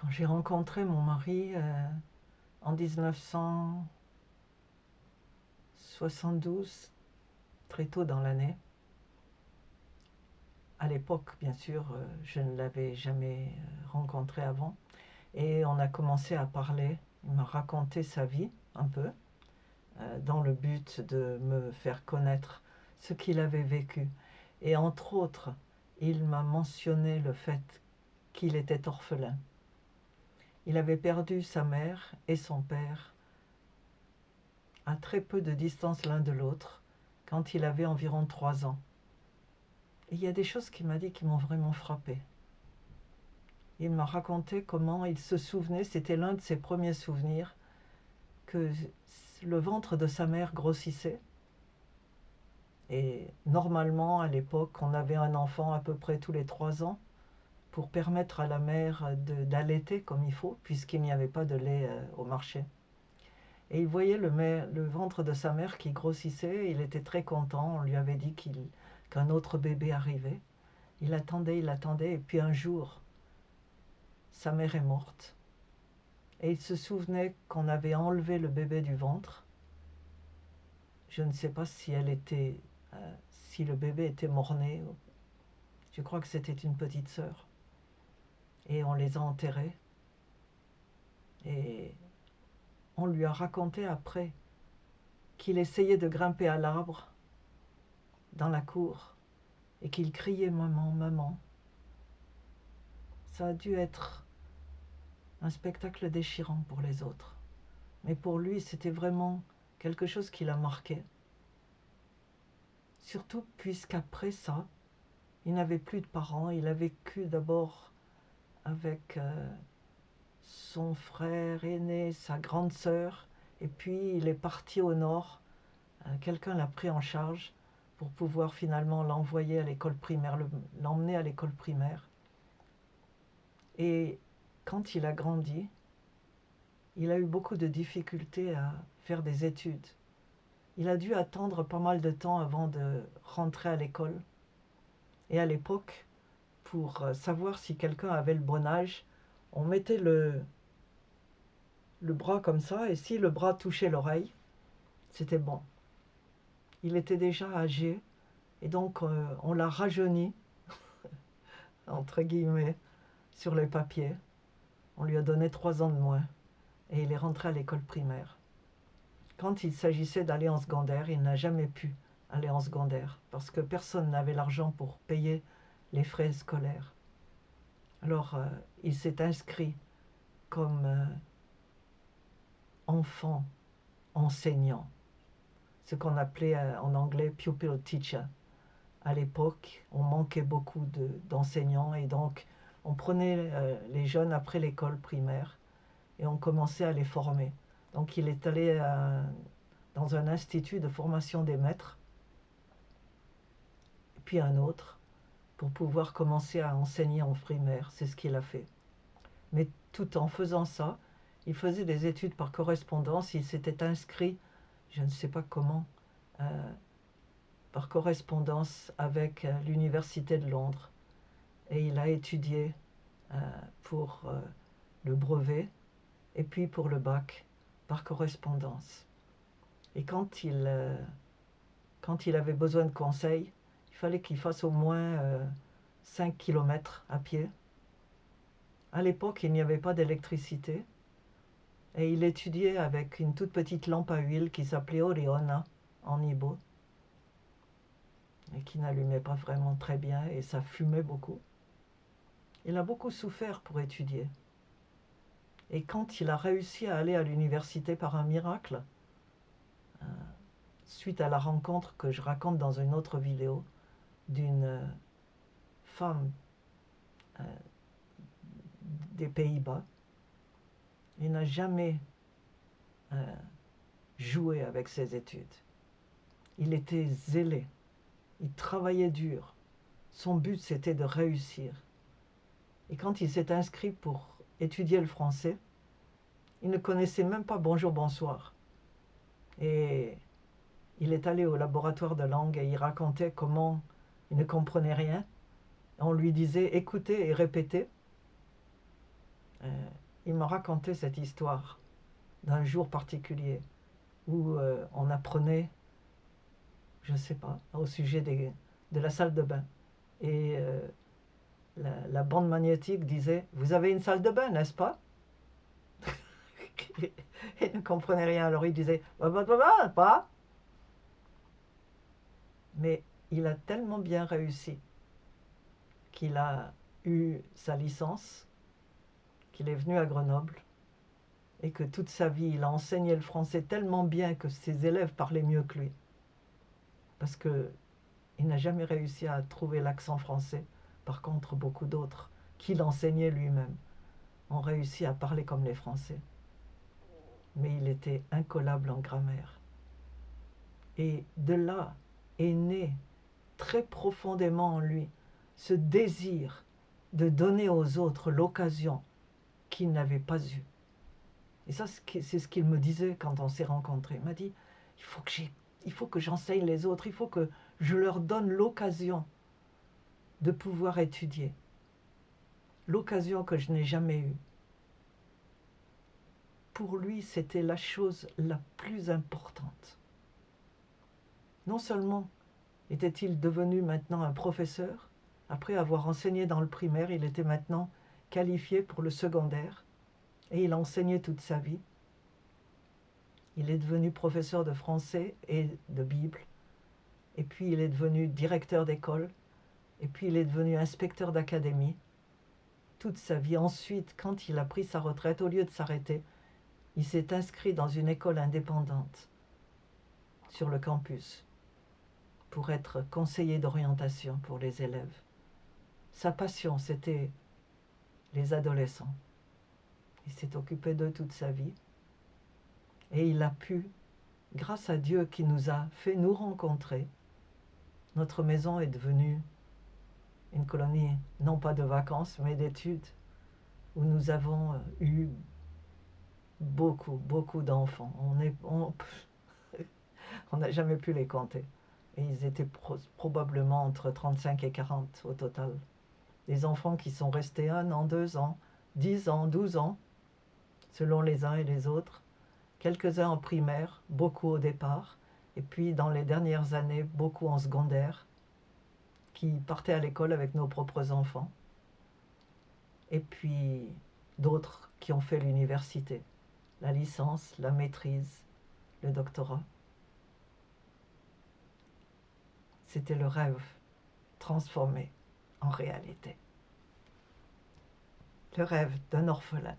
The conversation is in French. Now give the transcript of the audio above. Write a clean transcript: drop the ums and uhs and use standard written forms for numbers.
Quand j'ai rencontré mon mari en 1972, très tôt dans l'année, à l'époque, bien sûr, je ne l'avais jamais rencontré avant, et on a commencé à parler. Il m'a raconté sa vie un peu, dans le but de me faire connaître ce qu'il avait vécu. Et entre autres, il m'a mentionné le fait qu'il était orphelin. Il avait perdu sa mère et son père à très peu de distance l'un de l'autre quand il avait environ 3 ans. Et il y a des choses qu'il m'a dit qui m'ont vraiment frappé. Il m'a raconté comment il se souvenait, c'était l'un de ses premiers souvenirs, que le ventre de sa mère grossissait. Et normalement, à l'époque, on avait un enfant à peu près tous les 3 ans pour permettre à la mère d'allaiter comme il faut, puisqu'il n'y avait pas de lait au marché. Et il voyait le ventre de sa mère qui grossissait, il était très content, on lui avait dit qu'un autre bébé arrivait. Il attendait, et puis un jour, sa mère est morte. Et il se souvenait qu'on avait enlevé le bébé du ventre. Je ne sais pas si si le bébé était mort-né. Je crois que c'était une petite sœur. Et on les a enterrés. Et on lui a raconté après qu'il essayait de grimper à l'arbre dans la cour et qu'il criait maman, maman. Ça a dû être un spectacle déchirant pour les autres. Mais pour lui, c'était vraiment quelque chose qui l'a marqué. Surtout puisqu'après ça, il n'avait plus de parents. Il a vécu d'abord avec son frère aîné, sa grande sœur, et puis il est parti au nord. Quelqu'un l'a pris en charge pour pouvoir finalement l'envoyer à l'école primaire, l'emmener à l'école primaire. Et quand il a grandi, il a eu beaucoup de difficultés à faire des études. Il a dû attendre pas mal de temps avant de rentrer à l'école. Et à l'époque, pour savoir si quelqu'un avait le bon âge, on mettait le bras comme ça, et si le bras touchait l'oreille, c'était bon. Il était déjà âgé, et donc on l'a rajeuni, entre guillemets, sur les papiers. On lui a donné 3 ans de moins, et il est rentré à l'école primaire. Quand il s'agissait d'aller en secondaire, il n'a jamais pu aller en secondaire, parce que personne n'avait l'argent pour payer les frais scolaires. Alors, il s'est inscrit comme enfant enseignant, ce qu'on appelait en anglais pupil teacher. À l'époque, on manquait beaucoup d'enseignants, et donc on prenait les jeunes après l'école primaire et on commençait à les former. Donc il est allé dans un institut de formation des maîtres, et puis un autre, pour pouvoir commencer à enseigner en primaire. C'est ce qu'il a fait. Mais tout en faisant ça, il faisait des études par correspondance. Il s'était inscrit, je ne sais pas comment, par correspondance avec l'Université de Londres. Et il a étudié pour le brevet et puis pour le bac par correspondance. Et quand il avait besoin de conseils, il fallait qu'il fasse au moins 5 km à pied. À l'époque, il n'y avait pas d'électricité, et il étudiait avec une toute petite lampe à huile qui s'appelait Oriona en Ibo, et qui n'allumait pas vraiment très bien, et ça fumait beaucoup. Il a beaucoup souffert pour étudier. Et quand il a réussi à aller à l'université par un miracle, suite à la rencontre que je raconte dans une autre vidéo d'une femme des Pays-Bas, il n'a jamais joué avec ses études. Il était zélé, il travaillait dur. Son but, c'était de réussir. Et quand il s'est inscrit pour étudier le français, il ne connaissait même pas bonjour, bonsoir. Et il est allé au laboratoire de langue et il racontait comment il ne comprenait rien. On lui disait écoutez et répétez. Il m'a raconté cette histoire d'un jour particulier où on apprenait, je ne sais pas, au sujet de la salle de bain. Et la bande magnétique disait: vous avez une salle de bain, n'est-ce pas? Il ne comprenait rien, alors il disait: pas. Mais il a tellement bien réussi qu'il a eu sa licence, qu'il est venu à Grenoble, et que toute sa vie, il a enseigné le français tellement bien que ses élèves parlaient mieux que lui. Parce qu'il n'a jamais réussi à trouver l'accent français. Par contre, beaucoup d'autres, qui l'enseignaient lui-même, ont réussi à parler comme les Français. Mais il était incollable en grammaire. Et de là est né très profondément en lui ce désir de donner aux autres l'occasion qu'il n'avait pas eue. Et ça, c'est ce qu'il me disait quand on s'est rencontrés. Il m'a dit: il faut que j'enseigne les autres, il faut que je leur donne l'occasion de pouvoir étudier. L'occasion que je n'ai jamais eue. Pour lui, c'était la chose la plus importante. Non seulement était-il devenu maintenant un professeur, après avoir enseigné dans le primaire, il était maintenant qualifié pour le secondaire, et il a enseigné toute sa vie. Il est devenu professeur de français et de Bible, et puis il est devenu directeur d'école, et puis il est devenu inspecteur d'académie. Toute sa vie. Ensuite, quand il a pris sa retraite, au lieu de s'arrêter, il s'est inscrit dans une école indépendante sur le campus pour être conseiller d'orientation pour les élèves. Sa passion, c'était les adolescents. Il s'est occupé d'eux toute sa vie. Et il a pu, grâce à Dieu qui nous a fait nous rencontrer, notre maison est devenue une colonie, non pas de vacances, mais d'études, où nous avons eu beaucoup d'enfants. On n'a jamais pu les compter. Et ils étaient probablement entre 35 et 40 au total. Des enfants qui sont restés 1 an, 2 ans, 10 ans, 12 ans, selon les uns et les autres. Quelques-uns en primaire, beaucoup au départ, et puis dans les dernières années, beaucoup en secondaire, qui partaient à l'école avec nos propres enfants. Et puis d'autres qui ont fait l'université, la licence, la maîtrise, le doctorat. C'était le rêve transformé en réalité. Le rêve d'un orphelin.